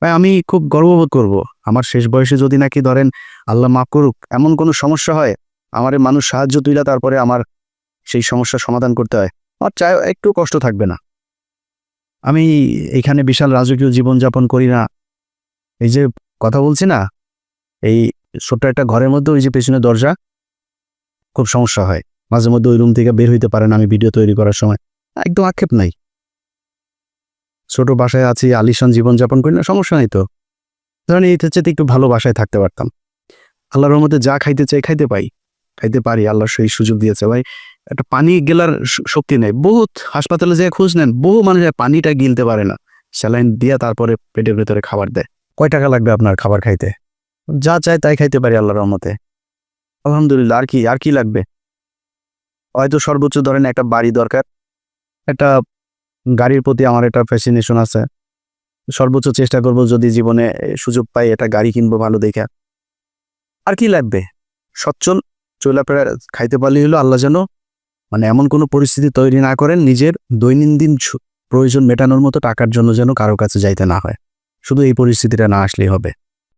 ভাই আমি খুব গর্ববোধ করব আমার শেষ বয়সে যদি নাকি ধরেন আল্লাহ মাফ করুক এমন কোনো সমস্যা হয়, আমারে মানুষ সাহায্য তুইলা তারপরে আমার সেই সমস্যার সমাধান করতে হয়, আমার চাই একটু কষ্ট থাকবে না। আমি এখানে বিশাল রাজকীয় জীবনযাপন করি না। এই যে কথা বলছি না, এই ছোট্ট একটা ঘরের মধ্যে ওই যে পেছনে দরজা, খুব সমস্যা হয় মাঝে মধ্যে, ওই রুম থেকে বের হইতে পারেন আমি ভিডিও তৈরি করার সময়। একদম আক্ষেপ নাই, ছোট বাসায় আছি, আলিশান জীবনযাপন করি না, সমস্যা নাই তো। ধরেন এই হচ্ছে একটু ভালো বাসায় থাকতে পারতাম। আল্লাহর রহমতে যা খাইতে চাই খাইতে পারি, আল্লাহ সেই সুযোগ দিয়েছে ভাই। একটা পানি গেলার শক্তি নেই, বহুত হাসপাতালে যেয়ে খোঁজ নেন, বহু মানুষ পানিটা গিলতে পারে না, স্যালাইন দিয়ে তারপরে পেটের ভেতরে খাবার দেয়। কয় টাকা লাগবে আপনার খাবার খাইতে? যা চাই তাই খাইতে পারি আল্লাহর রহমতে, আলহামদুলিল্লাহ। আর কি লাগবে? হয়তো সর্বোচ্চ ধরেন একটা বাড়ি দরকার, একটা গাড়ির প্রতি আমার একটা ফ্যাসিনেশন আছে, সর্বোচ্চ চেষ্টা করব যদি জীবনে সুযোগ পাই একটা গাড়ি কিনবো ভালো দেখে। আর কি লাগবে? সচ্ছল চলাফেরা খাইতে পারলেই হলো। আল্লাহ যেন মানে এমন কোনো পরিস্থিতি তৈরি না করেন নিজের দৈনন্দিন প্রয়োজন মেটানোর মতো টাকার জন্য যেন কারো কাছে যাইতে না হয়। শুধু এই পরিস্থিতিটা না আসলেই হবে।